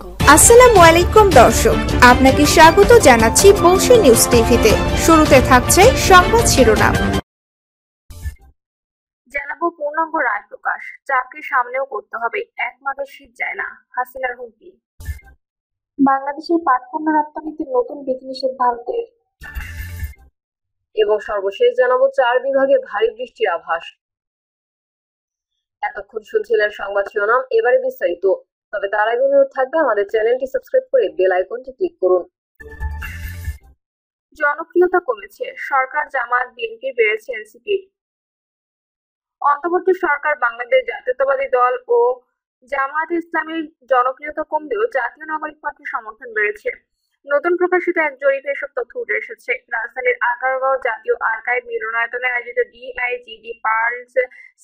পূর্ণাঙ্গ। আসসালামু আলাইকুম দর্শক, আপনাকে স্বাগত জানাচ্ছি বংশী নিউজ টিভিতে। শুরুতে থাকছে সংবাদ শিরোনাম। জানাবো পূর্ণাঙ্গ রায় প্রকাশ, চাকরি সামনেও করতে হবে, এক মাঘে শীত যায় না, হাসিনার হুমকি। বাংলাদেশের পাটপণ্য রপ্তানিতে নতুন বিধিনিষেধ ভারতের। এবং সর্বশেষ জানাবো 4 বিভাগে ভারী বৃষ্টির আভাস। এতক্ষণ শুনছিলেন সংবাদ শিরোনাম, এবারে বিস্তারিত। তবে তার আগে অনুরোধ থাকবে আমাদের চ্যানেলটি সাবস্ক্রাইব করে বেল আইকনটি ক্লিক করুন। জনপ্রিয়তা কমেছে, সরকার জামায়াত বিএনপি বেড়েছে এনসিপির। অন্তর্বর্তী সরকার বাংলাদেশ জাতীয়তাবাদী দল ও জামায়াত ইসলামীর জনপ্রিয়তা কমলেও জাতীয় নাগরিক পার্টির সমর্থন বেড়েছে। নতুন প্রকাশিত এক জরিপে এসব তথ্য উঠে এসেছে। রাজধানীর আগারগাঁও জাতীয় আর্কাইভ মিলনায়তনে আয়োজিত ডিআইজিডি পার্লস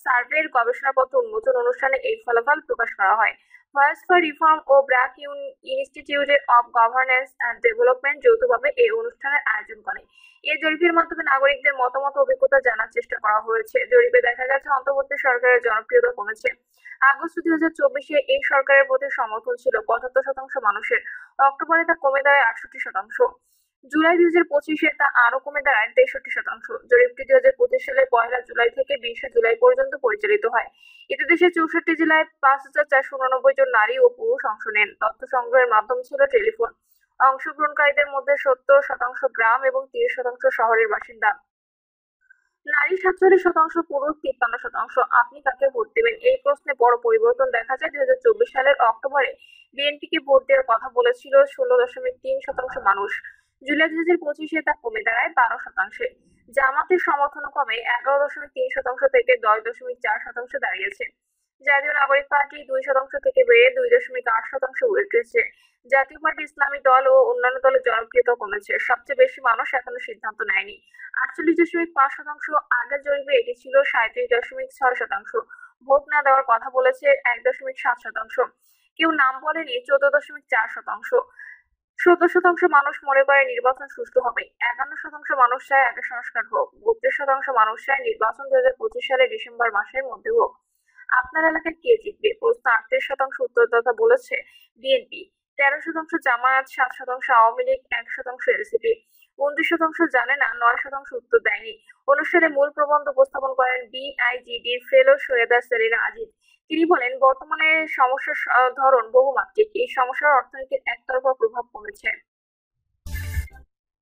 সার্ভের গবেষণাপত্র উন্মোচন অনুষ্ঠানে এই ফলাফল প্রকাশ করা হয়। ভয়েস ফর রিফর্ম ও BRAC institute of governance and development যৌথভাবে এই অনুষ্ঠানের আয়োজন করে। এই জরিপের মাধ্যমে নাগরিকদের মতামত অভিজ্ঞতা জানার চেষ্টা করা হয়েছে। জরিপে দেখা গেছে অন্তর্বর্তী সরকারের জনপ্রিয়তা কমেছে। আগস্ট 2024-এ এই সরকারের প্রতি সমর্থন ছিল 75% মানুষের, অক্টোবরে তা কমে দাঁড়ায় 68%। জুলাই 2025-এ তা আরো কমে দাঁড়ায় 63%। জরিপটি 2025 সালের 1 জুলাই থেকে 20 জুলাই পর্যন্ত পরিচালিত হয়। এতে দেশের 64 জেলায় 5489 জন নারী ও পুরুষ অংশ নেন। তথ্য সংগ্রহের মাধ্যম ছিল টেলিফোন। অংশগ্রহণকারীদের মধ্যে 70% গ্রাম এবং 30% শহরের বাসিন্দা। নারী 47%, পুরুষ 53%। আপনি কাকে ভোট দেবেন, এই প্রশ্নে বড় পরিবর্তন দেখা যায়। 2024 সালের অক্টোবরে বিএনপিকে ভোট দেওয়ার কথা বলেছিল 16.3% মানুষ। জুলাই 2025-এ তা কমে দাঁড়ায় 12%। জামাতের সমর্থনও কমে 11.3% থেকে 10.4% দাঁড়িয়েছে। জাতীয় নাগরিক পার্টি 2% থেকে বেড়ে 2.8% উঠেছে। জাতীয় পার্টি, ইসলামী দল ও অন্যান্য দলের জনপ্রিয়তা কমেছে। সবচেয়ে বেশি মানুষ এখনো সিদ্ধান্ত নেয়নি, 48.5%। আগের জরিপে এটি ছিল 37.6%। ভোট না দেওয়ার কথা বলেছে 1.7%। কেউ নাম বলেনি 14.4%। 17% মানুষ মনে করে নির্বাচন সুষ্ঠু হবে। 51% মানুষ চায় আগে সংস্কার হোক। 32% মানুষ চায় নির্বাচন 2025 সালের ডিসেম্বর মাসের মধ্যে হোক। আপনার এলাকায় কে জিতবে প্রশ্ন 38% উত্তরদাতা বলেছে বিএনপি, 13% জামায়াত, 7% আওয়ামী লীগ, 1% এনসিপি। 29% জানে না, 9% উত্তর দেয়নি। অনুষ্ঠানে মূল প্রবন্ধ উপস্থাপন করেন বিআইজিডির ফেলো সৈয়দা সেলিনা আজিজ। তিনি বলেন, বর্তমানে সমস্যার ধরন বহুমাত্রিক। এই সমস্যার অর্থনীতির একতরফা প্রভাব কমেছে।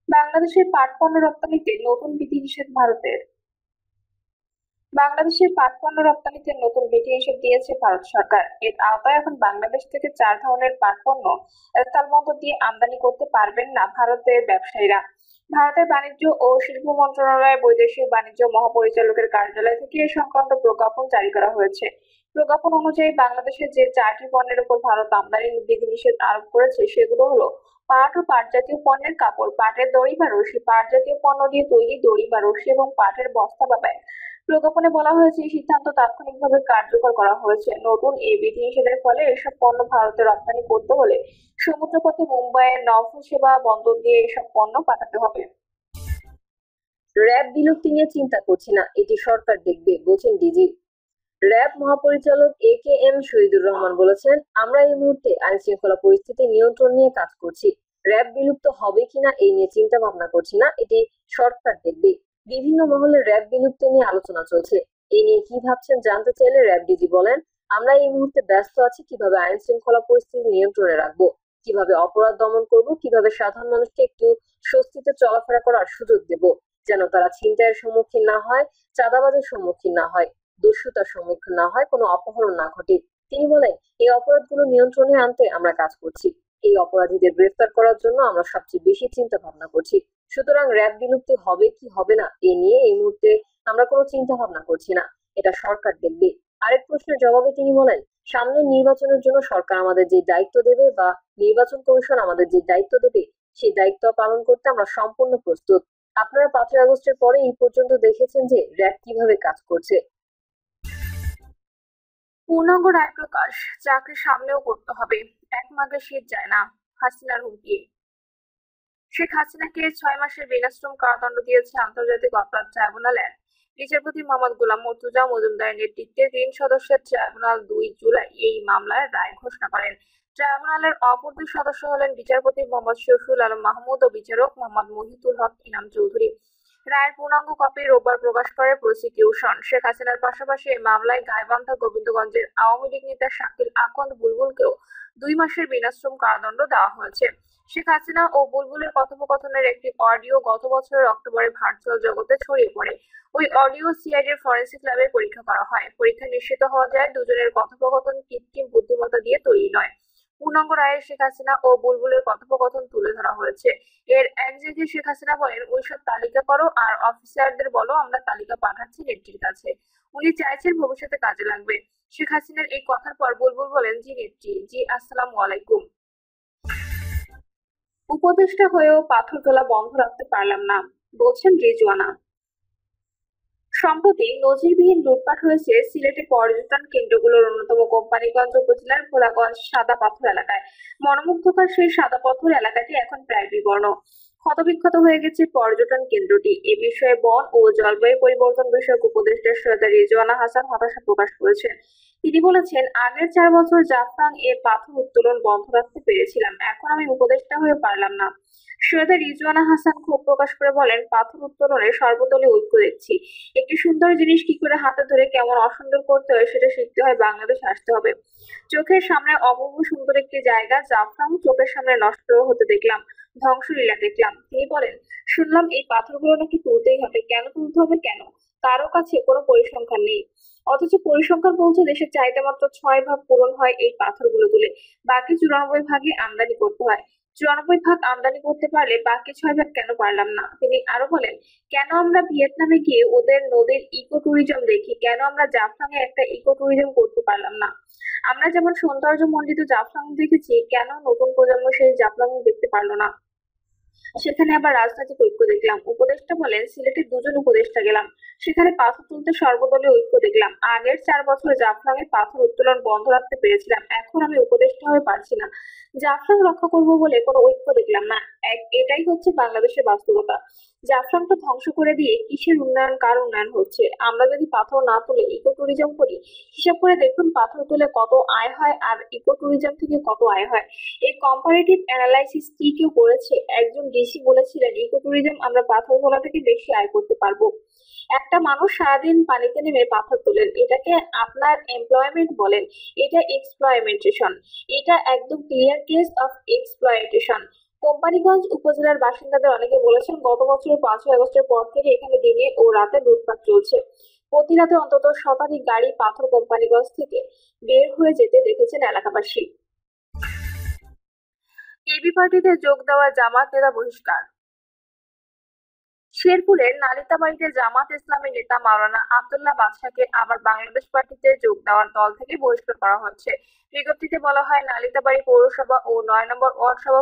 বাংলাদেশের পাটপণ্য রপ্তানিতে নতুন বিধিনিষেধ ভারতের। বাংলাদেশের পাটপণ্য রপ্তানিতে নতুন বিধিনিষেধ দিয়েছে ভারত সরকার। এর আওতায় এখন বাংলাদেশ থেকে 4 ধরনের পাটপণ্য স্থলবন্দর দিয়ে আমদানি করতে পারবেন না ভারতের ব্যবসায়ীরা। ভারতের বাণিজ্য ও শিল্প মন্ত্রণালয়ের বৈদেশিক বাণিজ্য মহাপরিচালকের কার্যালয় থেকে এ সংক্রান্ত প্রজ্ঞাপন জারি করা হয়েছে। প্রজ্ঞাপন অনুযায়ী বাংলাদেশের যে 4টি পণ্যের উপর ভারত আমদানি বিধিনিষেধ আরোপ করেছে সেগুলো হলো পাট ও পাট জাতীয় পণ্যের কাপড়, পাটের দড়ি বা রশি, পাট জাতীয় পণ্য দিয়ে তৈরি দড়ি বা রশি এবং পাটের বস্তা বা ব্যাগ। প্রজ্ঞাপনে বলা হয়েছে এই সিদ্ধান্ত তাৎক্ষণিকভাবে কার্যকর করা হয়েছে। নতুন এই বিধিনিষেধের ফলে এসব পণ্য ভারতে রপ্তানি করতে হলে সমুদ্রপথে মুম্বাইয়ের নভসেবা বন্দর দিয়ে এসব পণ্য পাঠাতে হবে। র্যাব বিলুপ্তি নিয়ে চিন্তা করছি না, এটি সরকার দেখবে, বলছেন ডিজি। র্যাব মহাপরিচালক AKM শহীদুর রহমান বলেছেন, আমরা এই মুহূর্তে আইন শৃঙ্খলা পরিস্থিতি নিয়ন্ত্রণ নিয়ে কাজ করছি। র্যাব বিলুপ্ত হবে কিনা এই নিয়ে চিন্তা ভাবনা করছি না, এটি সরকার দেখবে। বিভিন্ন মহলে র্যাব বিলুপ্তি নিয়ে আলোচনা চলছে। এই নিয়ে কি ভাবছেন জানতে চাইলে র্যাব ডিজি বলেন, আমরা এই মুহূর্তে ব্যস্ত আছি কিভাবে আইন শৃঙ্খলা পরিস্থিতি নিয়ন্ত্রণে রাখবো, কিভাবে অপরাধ দমন করব, কিভাবে সাধারণ মানুষকে একটু স্বস্তিতে চলাফেরা করার সুযোগ দেব, যেন তারা ছিনতাইয়ের সম্মুখীন না হয়, চাঁদাবাজের সম্মুখীন না হয়, দস্যুতার সম্মুখীন না হয়, কোনো অপহরণ না ঘটে। তিনি বলেন, এই অপরাধগুলো নিয়ন্ত্রণে আনতে আমরা কাজ করছি। এই অপরাধীদের গ্রেফতার করার জন্য আমরা সবচেয়ে বেশি চিন্তা ভাবনা করছি। সুতরাং র্যাব বিলুপ্তি হবে কি হবে না এ নিয়ে এই মুহূর্তে আমরা কোনো চিন্তা ভাবনা করছি না, এটা সরকার দেখবে। আরেক প্রশ্নের জবাবে তিনি বলেন, সামনের নির্বাচনের জন্য সরকার আমাদের যে দায়িত্ব দেবে বা নির্বাচন কমিশন আমাদের যে দায়িত্ব দেবে সেই দায়িত্ব পালন করতে আমরা সম্পূর্ণ প্রস্তুত। আপনারা 5 আগস্টের পরে এই পর্যন্ত দেখেছেন যে র্যাব কিভাবে কাজ করছে। পূর্ণাঙ্গ রায় প্রকাশ, চাকরি সামনেও করতে হবে, এক মাঘে শীত যায় না, হাসিনার হুমকি। শেখ হাসিনাকে 6 মাসের বিনাশ্রম কারাদণ্ড দিয়েছে আন্তর্জাতিক অপরাধ ট্রাইব্যুনাল। বিচারপতি মোহাম্মদ গোলাম মর্তুজা মজুমদারের নেতৃত্বে 3 সদস্যের ট্রাইব্যুনাল 2 জুলাই এই মামলার রায় ঘোষণা করেন। ট্রাইব্যুনালের অপর দুই সদস্য হলেন বিচারপতি মোহাম্মদ শফিউল আলম মাহমুদ ও বিচারক মোহাম্মদ মহিতুল হক ইনাম চৌধুরী। রায়ের পূর্ণাঙ্গ কপি রোববার প্রকাশ করে প্রসিকিউশন। শেখ হাসিনার পাশাপাশি এই মামলায় গাইবান্ধা গোবিন্দগঞ্জের আওয়ামী লীগ নেতা শাকিল আকন্দ বুলবুলকেও 2 মাসের বিনাশ্রম কারাদণ্ড দেওয়া হয়েছে। শেখ হাসিনা ও বুলবুলের কথোপকথনের একটি অডিও গত বছরের অক্টোবরে ভার্চুয়াল জগতে ছড়িয়ে পড়ে। ওই অডিও সিআইডির ফরেনসিক ল্যাবে পরীক্ষা করা হয়। পরীক্ষায় নিশ্চিত হওয়া যায় দুজনের কথোপকথন কৃত্রিম বুদ্ধিমত্তা দিয়ে তৈরি নয়। পূর্ণাঙ্গ রায়ে শেখ হাসিনা ও বুলবুলের কথোপকথন তুলে ধরা হয়েছে। এর এক জায়গায় শেখ হাসিনা বলেন, ওইসব তালিকা করো আর অফিসারদের বলো আমরা তালিকা পাঠাচ্ছি নেত্রীর কাছে। উনি চাইছেন ভবিষ্যতে কাজে লাগবে। শেখ হাসিনার এই কথার পর বুলবুল বলেন, জি নেত্রী, জি আসসালামু আলাইকুম। উপদেষ্টা হয়েও পাথর তোলা বন্ধ রাখতে পারলাম না, বলছেন রিজওয়ানা। সম্প্রতি নজিরবিহীন লুটপাট হয়েছে সিলেটে পর্যটন কেন্দ্রগুলোর অন্যতম কোম্পানিগঞ্জ উপজেলার ভোলাগঞ্জ সাদা পাথর এলাকায়। মনোমুগ্ধকর সেই সাদা পাথর এলাকাটি এখন প্রায় বিবর্ণ, ক্ষতবিক্ষত হয়ে গেছে পর্যটন কেন্দ্রটি। এ বিষয়ে বন ও জলবায়ু পরিবর্তন বিষয়ক উপদেষ্টা সৈয়দা রিজওয়ানা হাসান হতাশা প্রকাশ করেছেন। তিনি বলেছেন, আগের 4 বছর জাফলং এ পাথর উত্তোলন বন্ধ রাখতে পেরেছিলাম, এখন আমি উপদেষ্টা হয়ে পারলাম না। সৈয়দা রিজওয়ানা হাসান ক্ষোভ প্রকাশ করে বলেন, পাথর উত্তোলনে সর্বদলীয় ঐক্য দেখছি। একটি সুন্দর জিনিস কি করে হাতে ধরে কেমন অসুন্দর করতে হয় সেটা শিখতে হয়, বাংলাদেশ আসতে হবে। চোখের সামনে অপূর্ব সুন্দর একটি জায়গা জাফলং চোখের সামনে নষ্ট হতে দেখলাম, ধ্বংসলীলা দেখলাম। তিনি বলেন, শুনলাম এই পাথরগুলো নাকি তুলতেই হবে। কেন তুলতে হবে, কেন? কারো কাছে কোনো পরিসংখ্যান নেই, অথচ পরিসংখ্যান বলছে দেশের চাহিদা মাত্র 6 ভাগ পূরণ হয় এই পাথরগুলো তুলে, বাকি 94 ভাগে আমদানি করতে হয়। 94 ভাগ আমদানি করতে পারলে বাকি 6 ভাগ কেন পারলাম না? তিনি আরো বলেন, কেন আমরা ভিয়েতনামে গিয়ে ওদের নদীর ইকো ট্যুরিজম দেখি, কেন আমরা জাফলং এ একটা ইকো ট্যুরিজম করতে পারলাম না? আমরা যেমন সৌন্দর্যমণ্ডিত জাফলং দেখেছি, কেন নতুন প্রজন্ম সেই জাফলং দেখতে পারলো না? সেখানে আবার রাজনৈতিক ঐক্য দেখলাম। উপদেষ্টা বলেন, সিলেটে 2 জন উপদেষ্টা গেলাম, সেখানে পাথর তুলতে সর্বদলীয় ঐক্য দেখলাম। আগের 4 বছরে জাফলং এ পাথর উত্তোলন বন্ধ রাখতে পেরেছিলাম, এখন আমি উপদেষ্টা হয়ে পারছি না। জাফলং রক্ষা করব বলে কোনো ঐক্য দেখলাম না। এটাই হচ্ছে বাংলাদেশের বাস্তবতা। জাফলংটা ধ্বংস করে দিয়ে কিসের উন্নয়ন, কার উন্নয়ন হচ্ছে? আমরা যদি পাথর না তুলে ইকো ট্যুরিজম করি, হিসাব করে দেখুন পাথর তুলে কত আয় হয় আর ইকো ট্যুরিজম থেকে কত আয় হয়। এই কম্পারেটিভ অ্যানালাইসিস কি কেউ করেছে? একজন ডিসি বলেছিলেন, ইকো ট্যুরিজম আমরা পাথর তোলা থেকে বেশি আয় করতে পারবো। একটা মানুষ সারাদিন পানিতে নেমে পাথর তোলেন, এটাকে আপনার এমপ্লয়মেন্ট বলেন? এটা এক্সপ্লয়মেন্টেশন। এটা একদম clear case of exploitation. Companiganj উপজেলার বাসিন্দাদের অনেকে বলেছেন, গত বছরের 5ই আগস্টের পর থেকে এখানে দিনে ও রাতে লুটপাট চলছে। প্রতি রাতে অন্তত শতাধিক গাড়ি পাথর কোম্পানিগঞ্জ থেকে বের হয়ে যেতে দেখেছেন এলাকাবাসী। এবি পার্টিতে যোগ দেওয়া জামাত নেতা বহিষ্কার। শেরপুরের নালিতাবাড়িতে জামাত ইসলামের নেতা মাওলানা আব্দুল্লাহ বাদশাকে আবার বাংলাদেশ পার্টিতে যোগ দেওয়ার দল থেকে বহিষ্কার করা হচ্ছে। বিজ্ঞপ্তিতে বলা হয়, নালিতাবাড়ি পৌরসভা ও 9 নম্বর ওয়ার্ড সভা